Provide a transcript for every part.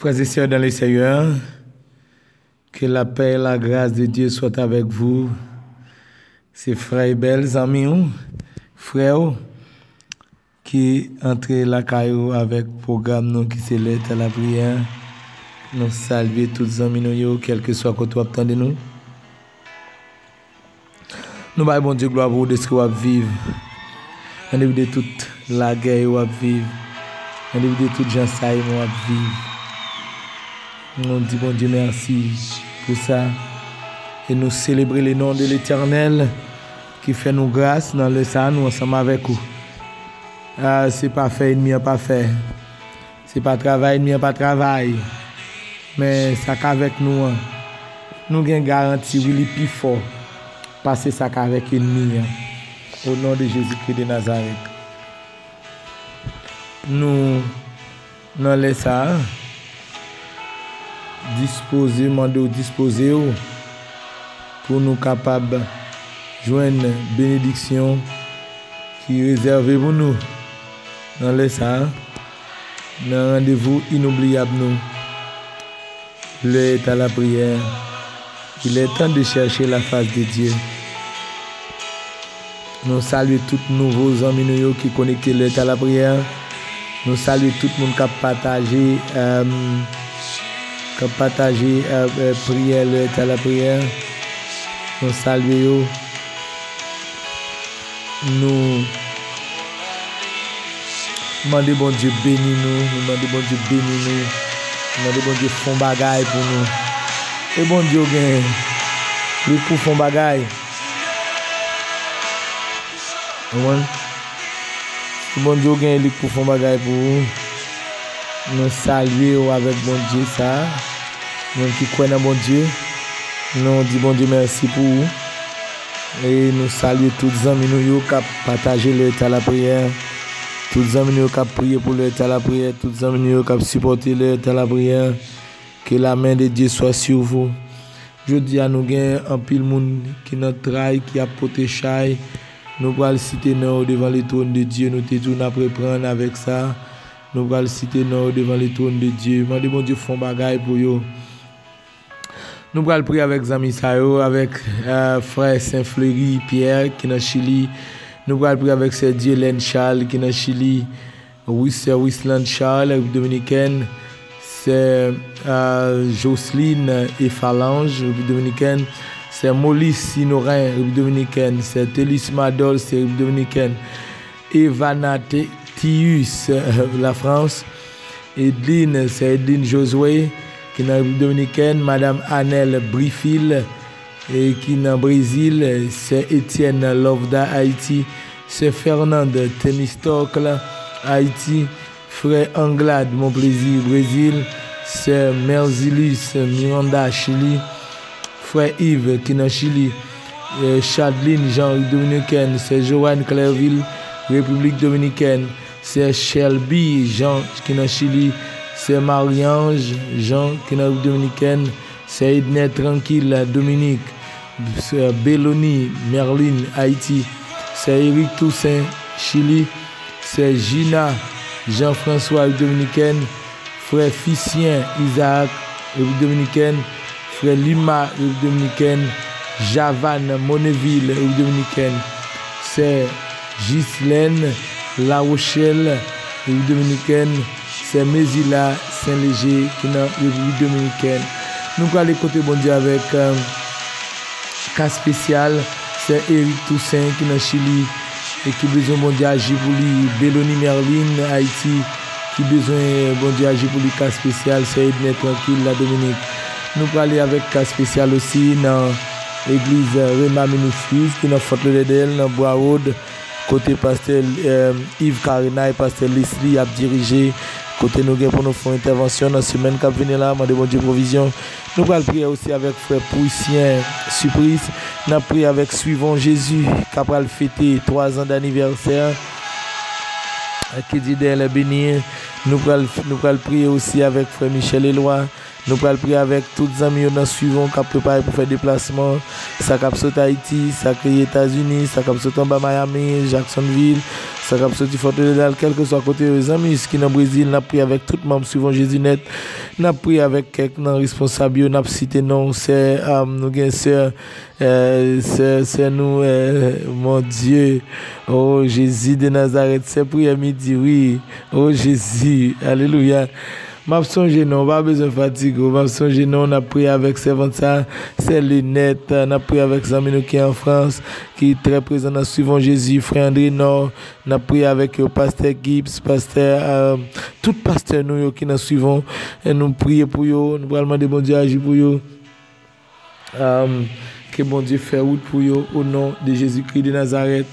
Frères et sœurs dans le Seigneur, que la paix et la grâce de Dieu soient avec vous. C'est frères et belles amis, frères, qui entrent la caillou avec le programme nous qui s'élève à la prière. Nous saluons tous les amis, quel que soit côté attendez nous. Nous baillons bon Dieu gloire pour de ce qu'on va vivre. En début de toute la guerre qu'on va vivre. En début de toute gens ça qu'on va vivre. Nous disons bon Dieu merci pour ça. Et nous célébrer le nom de l'Éternel qui fait nous grâce dans le sang, nous ensemble avec vous. C'est pas fait, ennemi n'a pas fait. C'est pas travail, ennemi n'a pas travail. Mais ça qu'avec nous, nous avons une garantie, oui, le plus fort. Passer ça qu'avec l'ennemi. Au nom de Jésus-Christ de Nazareth. Nous, dans les ça, disposer pour nous capables de joindre une bénédiction qui est réservée pour nous. Dans les ça, dans un rendez-vous inoubliable nous. L'heure est à la prière. Il est temps de chercher la face de Dieu. Nous saluons tous nos nouveaux amis qui connectent l'heure à la prière. Nous saluons tout le monde qui a partagé prière l'heure à la prière. Nous saluons. Nous demandons bon Dieu bénis nous. Nous demandons bon Dieu bénis nous. Nous demandons bon Dieu font bagaille pour nous. Et bon Dieu gagne. Les pour font bagaille. Bon Dieu gagne les pour font bagaille pour nous. Nous saluons avec bon Dieu ça. Nous qui croyons dans bon Dieu. Nous disons bon Dieu merci pour vous. Et nous saluons tous les amis qui ont partagé le temps à la prière. Tous les amis qui ont prié pour le temps à la prière. Tous les amis qui ont supporté le temps à la prière. Que la main de Dieu soit sur vous. Je dis à nous gain un pile monde qui nous trahi, qui a porté chai. Nous allons citer nous devant le trône de Dieu. Nous te tournons après prendre avec ça. Nous allons citer nous devant le trône de Dieu. Moi, bon Dieu font bagaille pour vous. Nous allons prier avec Zami Sayo, avec frère Saint-Fleury Pierre qui est dans Chili. Nous allons prier avec Sœur Dielène Charles qui est dans Chili. Sœur Wisland Charles, République Dominicaine. C'est Jocelyne et Phalange, République Dominicaine. C'est Maurice Sinorin, République Dominicaine. C'est Télis Madol, c'est République Dominicaine. Evana Tius, la France. Edline, c'est Edline Josué, qui est dans la République Dominicaine. Madame Annelle Brifil, et qui est dans le Brésil. C'est Étienne Lovda, Haïti. C'est Fernande Temistocle, Haïti. Frère Anglade, mon plaisir, Brésil. C'est Merzilis, Miranda, Chili. Frère Yves, qui est dans Chili. Chadeline, Jean, Dominicaine. C'est Joanne Clairville, République Dominicaine. C'est Shelby, Jean, qui est dans Chili. C'est Marie-Ange, Jean, qui est dans République Dominicaine. C'est Ednet Tranquille, Dominique. C'est Belloni, Merlin, Haïti. C'est Eric Toussaint, Chili. C'est Gina, Jean-François, République Dominicaine. Frère Ficien, Isaac, République Dominicaine. Frère Lima, République Dominicaine. Javan, Monneville, République Dominicaine. C'est Ghislaine, La Rochelle, République Dominicaine. C'est Mézila, Saint-Léger, qui est dans la République Dominicaine. Nous allons aller côté bon Dieu avec cas spécial. C'est Eric Toussaint, qui est dans Chili. Et qui a besoin de bon Dieu agir pour lui. Belloni Merlin, Haïti. Qui a besoin de bon Dieu agir pour lui. Cas spécial, c'est Ednet Tranquille, la Dominique. Nous allons aller avec cas spécial aussi dans l'église Rema Ministries, qui est dans Fort Lauderdale, dans Bois-Road. Côté pasteur Yves Carina et pasteur Leslie a dirigé. Côté nous pour nous faire intervention dans la semaine qui vient là, demandez bon Dieu provision. Nous allons prier aussi avec frère Poussien Surprise. Nous allons prier avec Suivons Jésus qui a fêté 3 ans d'anniversaire. Qui dit d'elle bénir. Nous allons prier aussi avec frère Michel Éloi. Nous allons prier avec tous les amis qui suivons qui préparent pour faire déplacement. Ça cap sauté Haïti, ça qui États-Unis, ça cap sauté en bas Miami, Jacksonville, Ça cap sorti fort de quel que soit côté les amis qui dans Brésil, n'a pris avec tout membre suivant Jésus net, n'a pris avec quelques responsables, n'a cité non, c'est nous gain c'est nous mon Dieu. Oh Jésus de Nazareth, c'est prière midi oui. Oh Jésus, alléluia. M'a songé non, pas besoin de fatigue. M'a songé non, on a prié avec servant ça, c'est lunettes, on a prié avec Zamino qui est en France, qui est très présent dans suivant Jésus, frère André Nord, on a prié avec le pasteur Gibbs, pasteur, tout pasteur nous qui nous suivons, et nous prions pour eux, nous allons demander bon Dieu agir pour eux. Que bon Dieu fait route pour eux au nom de Jésus-Christ de Nazareth.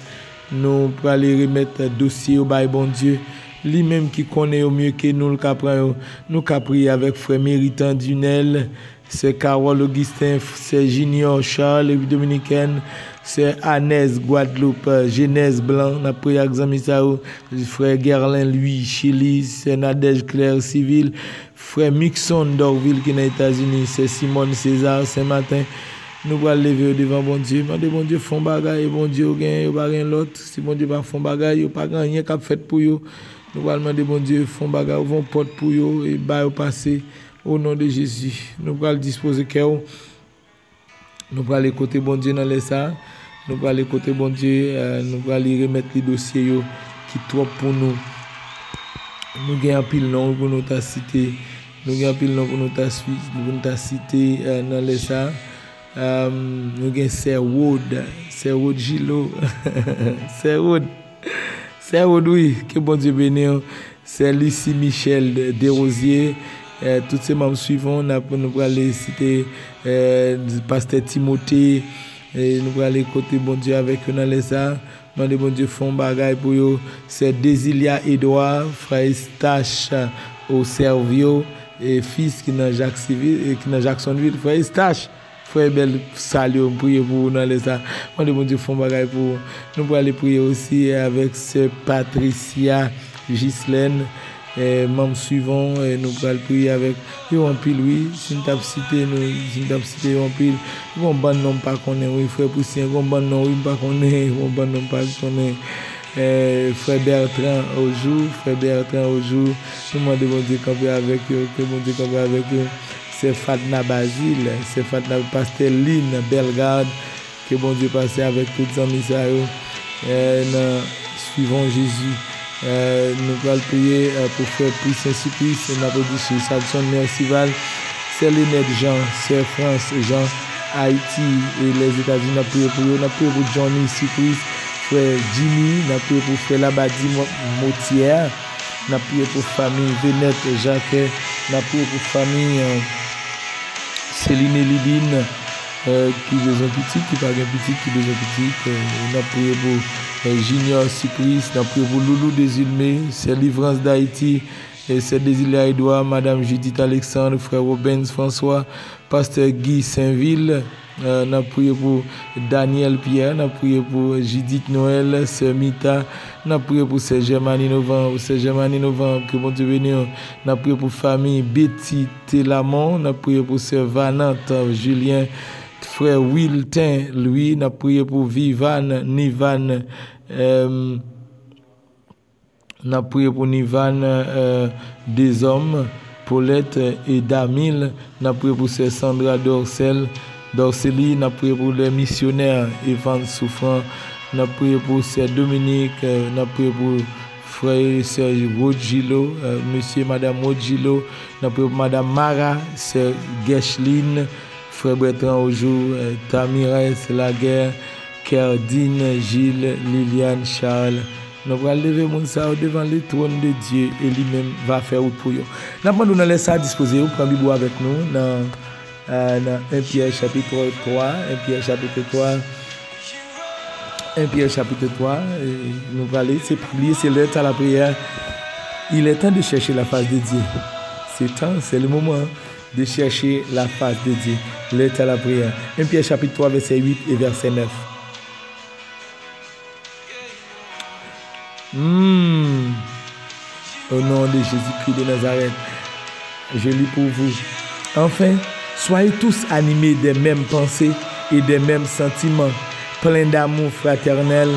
Nous pour aller remettre dossier au bail bon Dieu. Lui-même qui connaît au mieux que nous le capons, nous capons avec frère Méritant Dunel, c'est Carole Augustin, c'est Junior Charles, Dominicaine, c'est Anès Guadeloupe, Genèse Blanc, n'a pris examen ça, frère Gerlin Louis, Chili, c'est Nadège Claire Civil, frère Mixon d'Orville qui est aux États-Unis, c'est Simone César Saint-Martin. Nous allons lever devant bon Dieu. Mais bon Dieu font bagaille, bon Dieu gagne, pas rien l'autre. Si bon Dieu pas font bagaille, pas rien qu'a fait pour eux. Nous allons demander bon Dieu font bagaille, vont porte pour eux et ba au passé au nom de Jésus. Nous allons disposer cœur. Nous allons aller côté bon Dieu dans les ça. Nous allons aller côté bon Dieu, nous allons aller remettre les dossiers yo qui trop pour nous. Nous gagnons pile nom pour nous ta cité. Nous gagnons pile nom pour nous ta cité dans les ça. Nous avons c'est Wood Gilo, c'est Wood, oui, que bon Dieu bénisse. C'est Lucie Michel Desrosiers, tous ces membres suivants, nous allons aller citer pasteur Timothée, nous allons aller côté bon Dieu avec eux dans les arts. Demandez bon Dieu font bagaille pour eux. C'est Désilia Edouard, frère Stache au Servio, et fils qui dans Jacksonville, frère Stache. Frère Belle, salut, prier pour nous dans les arts. Demandez bon Dieu font bagaille pour nous. Nous allons aller prier aussi avec ce Patricia Ghislaine. Membre suivant, nous allons prier avec un pile, oui, si nous avons cité, un pile, un bon nom pas qu'on est, oui, frère Poussien, un bon nom, oui, pas qu'on est, un bon nom pas qu'on est, frère Bertrand au jour, nous demandons bon Dieu camper avec eux, que bon Dieu camper avec eux, c'est Fatna Basile, c'est Fatna Pasteur Lynn Bellegarde, que bon Dieu passe avec tous les amis, suivant Jésus. Nous allons prier pour faire plus Saint-Cyprice, nous avons dit chez Samson Mercival, c'est Lynette Jean, c'est France Jean, Haïti et les États-Unis, nous avons prié pour eux, nous avons prié pour Johnny Cyprice, frère Jimmy, nous avons prié pour frère Labadi Motière, nous avons prié pour famille Venette Jacquet, nous avons prié pour famille Céline Lidine, qui besoin petit, qui pas petit, qui besoin petit, nous avons prié pour Junior Cyprice, nous avons prié pour Loulou Desilmé, c'est Livrance d'Haïti, c'est Désilia Edouard, Madame Judith Alexandre, frère Robens François, Pasteur Guy Saint-Ville, nous avons prié pour Daniel Pierre, nous avons prié pour Judith Noël, c'est Mita, nous avons prié pour Sœur Germanie Novembre, que bon Dieu bénisse, nous avons prié pour famille Betty Télamont, nous avons prié pour Sœur Vanante Julien, frère Wilton, lui, nous avons prié pour Vivan, Nivan, nous avons prié pour Nivan des hommes, Paulette et Damil, nous avons prié pour Sœur Sandra Dorceli, nous avons prié pour les missionnaires Evan Souffrant, nous avons prié pour Sœur Dominique, nous avons prié pour frère et sœur Rodgilo, monsieur et madame Rodgilo, nous avons prié pour madame Mara, sœur Gershline, frère Bertrand au jour, Tamires Laguerre, Kerdine, Gilles, Liliane, Charles. Nous allons lever mon sang devant le trône de Dieu et lui-même va faire route pour nous. Nous allons laisser à disposer, vous prenez Bible avec nous dans 1 Pierre chapitre 3, 1 Pierre chapitre 3, nous allons aller, c'est prier, c'est l'heure à la prière. Il est temps de chercher la face de Dieu. C'est le moment de chercher la face de Dieu. L'heure à la prière. 1 Pierre chapitre 3, verset 8 et verset 9. Au nom de Jésus-Christ de Nazareth, je lis pour vous. Enfin, soyez tous animés des mêmes pensées et des mêmes sentiments, pleins d'amour fraternel,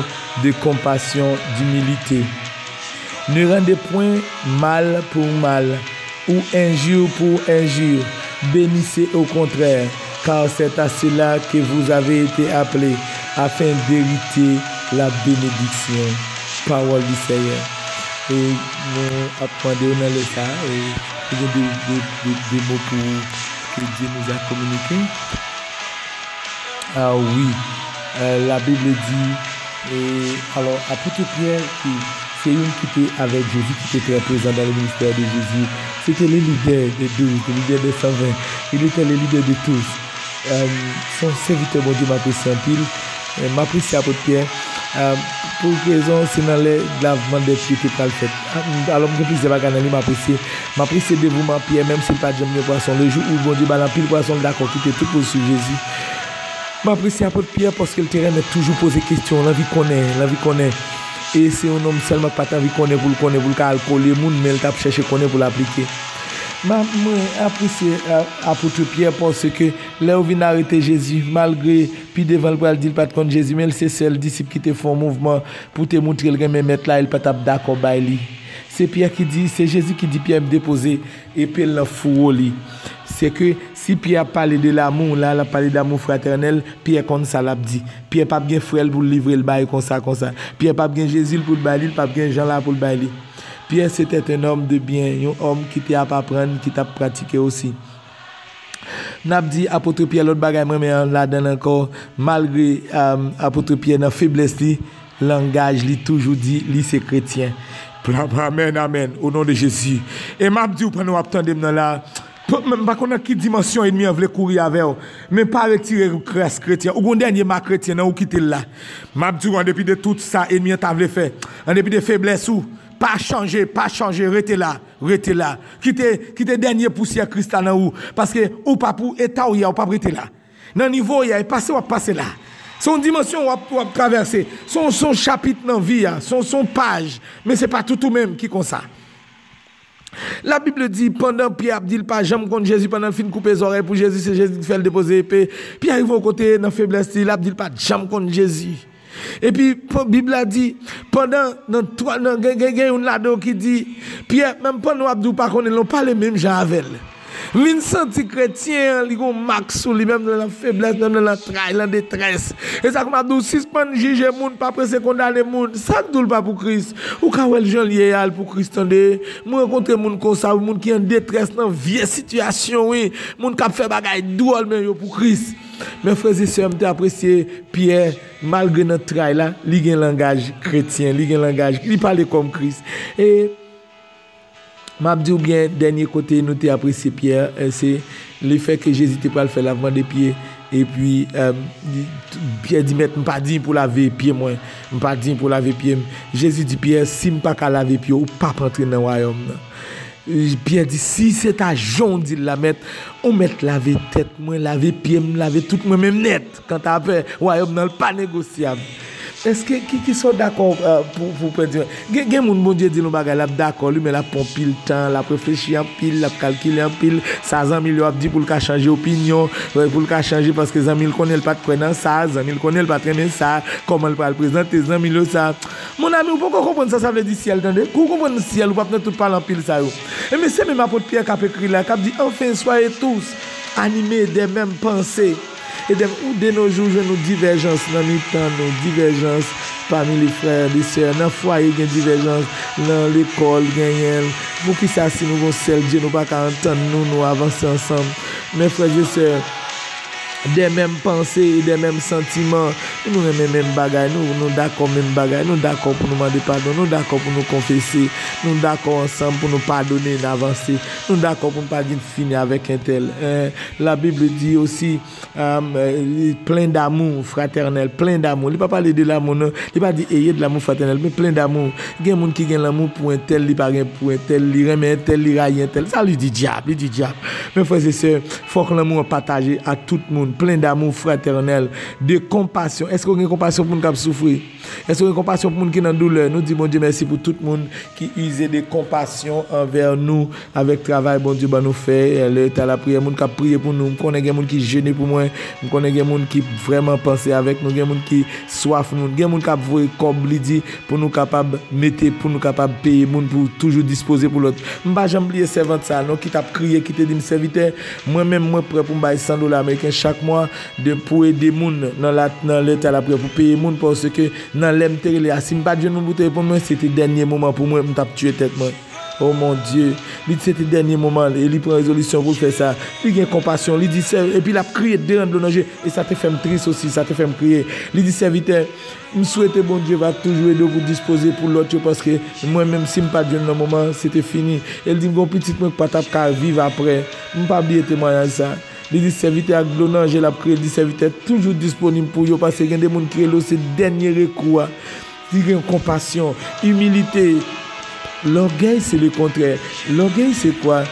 de compassion, d'humilité. Ne rendez point mal pour mal ou injure pour injure. Bénissez au contraire, car c'est à cela que vous avez été appelés, afin d'hériter la bénédiction. Parole du Seigneur. Et nous apprenons dans le ça et des mots que Dieu nous a communiqués. Ah oui, la Bible dit, et alors apôtre Pierre, c'est une qui était avec Jésus, qui était très présent dans le ministère de Jésus. C'était le leader des 12, le leader des 120. Il était le leader de tous. Son serviteur, mon Dieu, m'apprécie en pile. M'apprécie apôtre Pierre. Pour raison, c'est dans les lavements des pieds qui est fait. Alors, je ne sais pas quand m'apprécie de vous, ma Pierre, même si pas de poisson. Le jour où bon Dieu va pile poisson, d'accord, qui était tout pour sur Jésus. M'apprécie apôtre Pierre parce que le terrain m'a toujours posé question. L'envie connaît. Et c'est un homme seulement pas envie connaît pour le connaître, pour le calculer, mais il t'a cherché connaître pour l'appliquer. Moi, apprécie apôtre Pierre parce que là où vient arrêter Jésus, malgré, puis devant le bras, il dit pas contre Jésus, mais c'est seul disciple qui te fait un mouvement pour te montrer le même mettre là, il pas d'accord by lui. C'est Pierre qui dit, c'est Jésus qui dit Pierre me déposer et puis le fou li. C'est que si Pierre a parlé de l'amour, là, il a parlé d'amour fraternel, Pierre comme ça l'a dit. Pierre pas bien frère pour livrer le bail comme ça. Pierre pas bien Jésus pour le bail, pas bien Jean là pour le bail. Pierre c'était un homme de bien, un homme qui t'a pas apprendre, qui t'a pratiqué aussi. N'a dit apôtre Pierre l'autre bagaille moi mais là-dedans encore malgré apôtre Pierre dans faiblesse li, langage li toujours dit li c'est chrétien. Amen, amen, au nom de Jésus. Et m'a dit, vous prenez attendre là, même pas qu'on a qui dimension et demi, on veut courir avec vous, mais pas retirer grâce chrétien. Ou bon dernier ma chrétien, ou quitter là. M'a dit, en dépit de tout ça, et demi, t'as voulu faire. En dépit de faiblesse ou, pas changer, restez là. Quittez dernier poussière cristal ou, parce que, ou pas pour état ou pas rester là. Dans le niveau, il y a passé ou passer là. Son dimension ou traverser, son chapitre dans vie, son page, mais c'est pas tout même qui comme ça. La Bible dit pendant Pierre dit pas jamais contre Jésus pendant le fin couper les oreilles pour Jésus, c'est Jésus qui fait le déposer épée. Puis arrive au côté dans faiblesse, il a dit pas jamais contre Jésus. Et puis la Bible a dit pendant dans trois dans une lado qui dit Pierre même pendant Abdou pas connaît non pas les mêmes gens avec. Vin senti chrétien, li gon max ou li même dans la faiblesse, même dans la trahi, dans la détresse. Et ça comme Abdou suspend juger moun, pas pressé condamner moun. Ça doule pas pour Christ. Ou ka wel Jean liéal pour Christ tande. Moi rencontrer moun comme ça, moun qui en détresse dans vieille situation oui, moun k'ap fait bagay drôle mais yo pour Christ. Mes frères et sœurs, m'te apprécié Pierre malgré notre trahi là, li gen langage chrétien, li gen langage, li parle comme Christ. Et m'a dit ou bien dernier côté nous t'ai apprécié Pierre c'est le fait que Jésus t'ai pas le faire lavement des pieds et puis Pierre dit mettre pas dit pour laver pieds moi pas dit pour laver pieds Jésus dit Pierre si m'pas ka laver pieds ou pas rentrer dans le royaume. Pierre dit si c'est à Jean dit la mettre on mettre laver tête moi laver pieds laver tout moi même net quand t'as fait royaume non pas négociable. Est-ce que qui sont d'accord pour dire gen moun bon Dieu dit nous bagay là d'accord lui mais la pompe pile temps la réfléchir en pile la calculer en pile ça 100 millions a dit pour le changer opinion pour le changer parce que 100 000 connaît pas de quoi dans ça 100 000 connaît pas très bien ça comment il va le présenter 100 millions ça mon ami vous pouvez comprendre ça veut dire ciel attendez vous comprenez ciel ou pas tout parler en pile ça yo et mais c'est même apôtre Pierre qui a écrit là qui dit enfin soyez tous animés des mêmes pensées. Et de nos jours, nous divergences dans le temps, nos divergences parmi les frères, les sœurs, dans le foyer, il y a divergences, dans l'école, pour qui ça, si nous avons seul Dieu, nous pas qu'à entendre, nous avancer ensemble. Mes frères et sœurs, des mêmes pensées, des mêmes sentiments, nous avons les mêmes bagages, nous d'accord même bagages, nous d'accord pour nous demander pardon, nous d'accord pour nous confesser, nous d'accord ensemble pour nous pardonner, d'avancer, nous d'accord pour ne pas finir avec un tel. La Bible dit aussi plein d'amour fraternel, plein d'amour. Il ne pas parler de l'amour, non. Il pas dit ayez de l'amour fraternel, mais plein d'amour. Il y a des gens qui ont l'amour pour un tel, il pas pour un tel, il remet un tel, il raille un tel. Ça lui dit diable, il dit diable. Mes frères et sœurs, il faut que l'amour partagé à tout le monde. Plein d'amour fraternel, de compassion. Est-ce qu'on a compassion pour nous qui souffrir? Est-ce qu'on a compassion pour nous qui sont dans la douleur? Nous disons, bon Dieu, merci pour tout le monde qui use de compassion envers nous avec le travail, bon Dieu, nous fait. Le temps la prière, nous qui prié pour nous. Nous connaissons des gens qui jeûnent pour moi. Nous connaissons des gens qui vraiment pensent avec nous. Des gens qui soif nous. Des gens qui voient comme dit pour nous capables mettre, pour nous capables payer, pour toujours disposer pour l'autre. Je ne vais jamais oublier servant ça, non, qui t'a crié, qui t'a dit, serviteur, moi-même, moi prêt pour me payer $100 américains chaque mois pour aider les gens dans l'état la prière, pour payer les gens parce que dans l'MTL, si je ne pas de bouteille pour moi, c'était le dernier moment pour moi, je me tuer tête moi. Oh mon Dieu, c'était le dernier moment et il prend résolution pour faire ça. Il a compassion, il dit et puis il a crié devant le danger et ça te fait me triste aussi, ça te fait me crier. Il dit serviteur, je souhaite bon Dieu va toujours aider vous disposer pour l'autre parce que moi-même si je ne pas de moment, c'était fini. Il dit mon petit moi pas tap vivre après. Je ne pas oublier témoignage ça. Il dit serviteur avec l'honneur, j'ai la prière, dit serviteur toujours disponible pour vous parce qu'il y a des gens qui ont ce dernier recours. Il y a compassion, humilité. L'orgueil, c'est le contraire. L'orgueil, c'est quoi?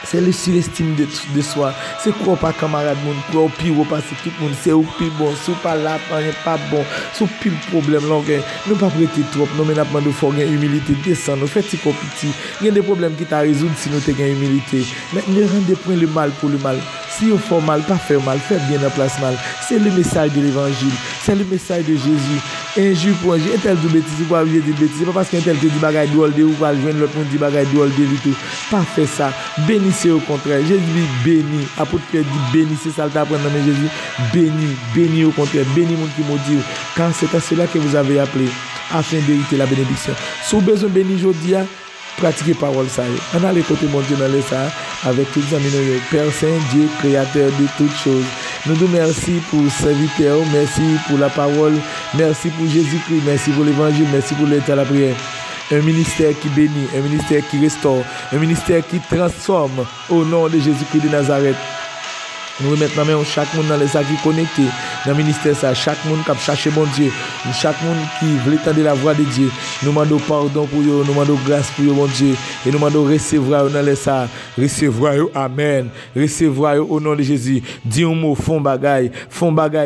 C'est le surestime de soi. C'est quoi pas camarade, quoi pire, parce que tout le monde c'est au pire bon, c'est pas là, pas bon, c'est pire problème, l'orgueil. Nous pas prêter trop, nous mais nous faut gagner humilité, descendre, nous fait petit petit. Il y a des problèmes qui t'a résoudre si nous t'es gagné humilité. Mais ne rendez point le mal pour le mal. Si on fait mal, pas faire mal, faire bien en place mal. C'est le message de l'évangile, c'est le message de Jésus. Injure pour injure, un tel de bêtises, pas oublier de bêtises, c'est pas parce qu'un tel te dit bagaille d'olde ou pas joindre l'autre monde dit bagaille d'olde du tout. Pas faire ça. Bénissez au contraire. Jésus dit béni. Apôtre Pierre dit béni, c'est ça le t'apprendre mais Jésus. Béni, béni au contraire, béni mon qui maudit. Car c'est à cela que vous avez appelé afin d'hériter la bénédiction. Si vous avez besoin de bénir aujourd'hui, pratiquez parole ça. On a les côtés mon Dieu dans les ça avec tous les amis Père Saint Dieu créateur de toutes choses. Nous vous merci pour serviteur, merci pour la parole, merci pour Jésus-Christ, merci pour l'évangile, merci pour l'état de la prière. Un ministère qui bénit, un ministère qui restaure, un ministère qui transforme au nom de Jésus-Christ de Nazareth. Nous remettons maintenant chaque monde dans les sacs qui connecté dans le ministère ça, chaque monde qui cherche bon Dieu, chaque monde qui veut entendre la voix de Dieu. Nous demandons pardon pour eux, nous demandons grâce pour eux bon Dieu et nous demandons recevoir dans les sacs, recevoir amen, recevoir au nom de Jésus. Dis un mot fond bagaille,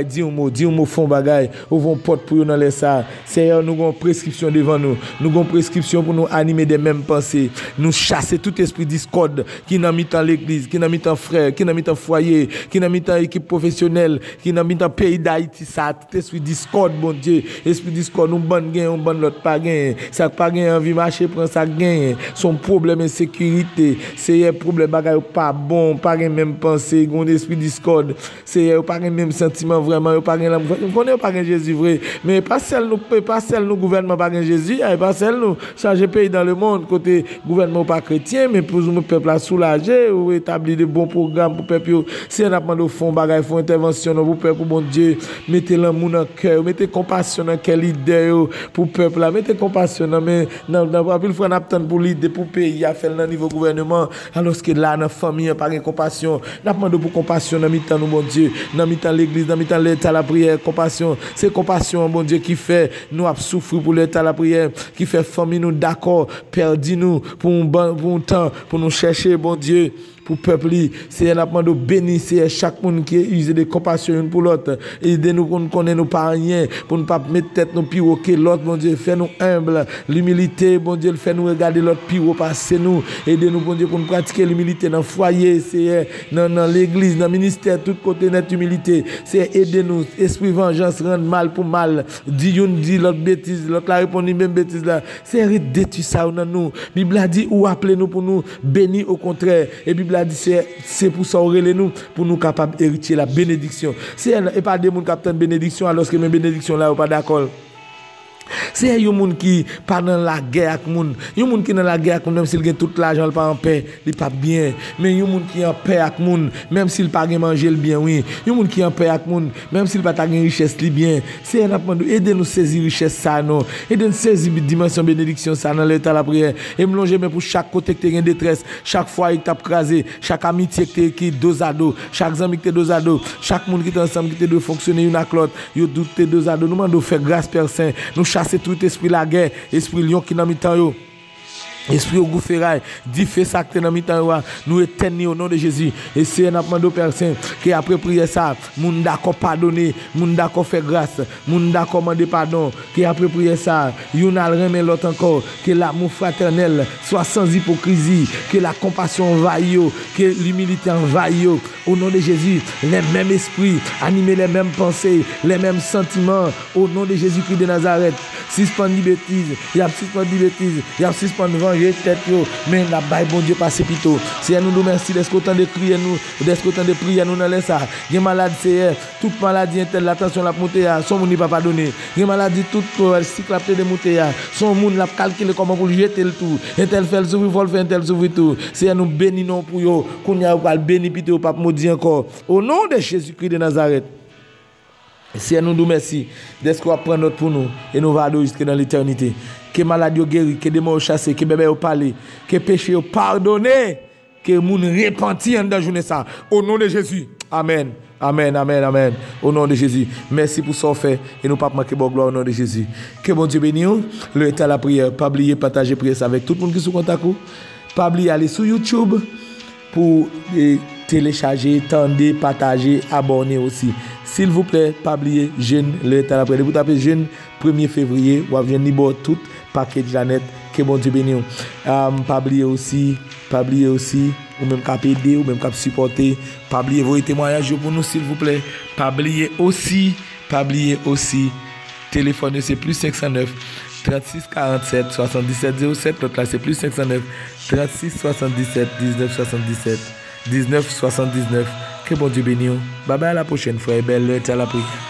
dis un mot fond bagaille. Ouvrons porte pour eux dans les sacs. Seigneur, nous avons prescription devant nous. Nous avons prescription pour nous animer des mêmes pensées. Nous chasser tout esprit discorde qui n'a mis dans l'église, qui n'a mis dans frère, qui n'a mis dans foyer, qui n'a mis dans équipe professionnelle, qui n'a mis dans pays d'Haïti, ça, tout esprit discorde, bon Dieu, esprit discorde, nous bon gain, on bon l'autre pas gain, ça pas gain, envie marcher, prend ça gain, son problème insécurité, c'est un problème bagaille pas bon, pas gain même pensée, un esprit discorde, c'est pas gain même sentiment vraiment, pas gain on connaît pas gain Jésus vrai, mais pas celle nous gouvernement pas gain Jésus, pas celle nous changer pays dans le monde côté gouvernement pas chrétien, mais pour nous peuple à soulager ou établir de bons programmes pour peuple. Si on a demandé au fond bagaille, font intervention pour peuple pour bon Dieu, mettez l'amour dans le cœur, mettez compassion dans quelle idée pour peuple là, mettez compassion dans mais dans il faut attendre pour l'idée pour pays à faire dans niveau gouvernement alors que là dans famille pas de compassion, n'a demandé pour compassion dans mi-temps nous bon Dieu, dans mi-temps l'église, dans mi-temps l'état la prière, compassion, c'est compassion bon Dieu qui fait nous a souffrir pour l'état la prière, qui fait famille nous d'accord, perdu nous pour un temps pour nous chercher bon Dieu. Pour le peuple, c'est un appel de bénir, c'est chaque monde qui use de compassion pour l'autre. Aidez-nous pour nous connaître nos parents, pour ne pas mettre tête nos pires que l'autre, bon Dieu, fais-nous humble. L'humilité, bon Dieu, fait-nous regarder l'autre pire passer nous. Aidez-nous, bon Dieu, pour nous pratiquer l'humilité dans le foyer, c'est dans l'église, dans le ministère, tout côté notre humilité. C'est aider-nous, esprit vengeance, rendre mal pour mal. Dit l'autre bêtise, l'autre la répond même bêtise là. C'est détruire ça dans nous. La Bible a dit, ou appelez-nous pour nous bénir au contraire. Et Bible a dit c'est pour ça aurait nous pour nous capables d'hériter la bénédiction. C'est et pas des gens qui ont bénédiction alors que mes bénédictions là pas d'accord. C'est un monde qui pas dans la guerre avec monde. Un monde qui dans la guerre avec même s'il gagne tout l'argent il pas en paix, il pas bien. Mais un monde qui en paix avec monde même s'il pas gagne manger le bien oui. Un monde qui en paix avec monde même s'il pas gagne richesse li bien. C'est un appel aider nous saisir richesse ça non. Aider nous saisir dimension bénédiction ça dans l'état la prière. Et me longer mais pour chaque côté que tu as détresse, chaque fois il t'a crasé, chaque amitié qui dos à dos, chaque ami qui dos à dos, chaque monde qui est ensemble qui doit fonctionner une avec l'autre, yo doute dos à dos. Nous demandons faire grâce Père Saint. Nous chasser tout esprit la guerre, esprit lion qui n'a mis temps yo. Esprit au goût ferraille, dit fait ça que dans mi-temps, nous éteignons au nom de Jésus. Et c'est un appel de personnes qui après prière ça, moun d'accord pardonner, moun d'accord faire grâce, moun d'accord demander pardon, qui après prière ça, yon a remet l'autre encore, que l'amour fraternel soit sans hypocrisie, que la compassion envahisse, que l'humilité envahisse. Au nom de Jésus, les mêmes esprits, animer les mêmes pensées, les mêmes sentiments. Au nom de Jésus-Christ de Nazareth, suspendre bêtises, il y a suspendre bêtises, il y a suspendre venger tête yo, mais la baille bon Dieu passe plutôt. C'est nous merci d'être content de crier nous, d'être content de prier nous dans les ça. Gen malade c'est toute maladie interne la tension la monter son monde pas pardonner. Gen maladie toute cycle la de monter son monde la calculer comment pour jeter le tout. Un tel fait le souffrir, faut le faire un tel souffrir tout. C'est nous bénissons pour yo, qu'on y a pas béni pité pas maudit encore. Au nom de Jésus-Christ de Nazareth. Si nous merci d'être qu'on prend notre pour nous et nous va adorer jusqu'à dans l'éternité. Que maladie guéri, que démon chassé, que bébé parlé, que péché pardonné, que moun repenti en dans journée ça. Au nom de Jésus. Amen. Amen, amen, amen. Au nom de Jésus. Merci pour ce fait et nous pas manquer bonne gloire au nom de Jésus. Que bon Dieu bénisse. Le temps à la prière. Pas oublier partager prière avec tout le monde qui est sous contact. Pas oublier aller sur YouTube pour télécharger, tendre, partager, abonner aussi. S'il vous plaît, pas oublier jeune le temps à la prière. Vous tapez jeune 1er février, ou avez niveau tout paquet de Jeannette. Que bon Dieu bénisse. Pas oublier aussi, ou même cap aider, ou même cap supporter. Pas oublier vos témoignages pour nous, s'il vous plaît. Pas oublier aussi, téléphone c'est plus 509 36 47 77 07. L'autre là c'est plus 509 36 77 19 77 19 79. Que bon Dieu bénisse. Bye bye à la prochaine fois. Belle à la prière.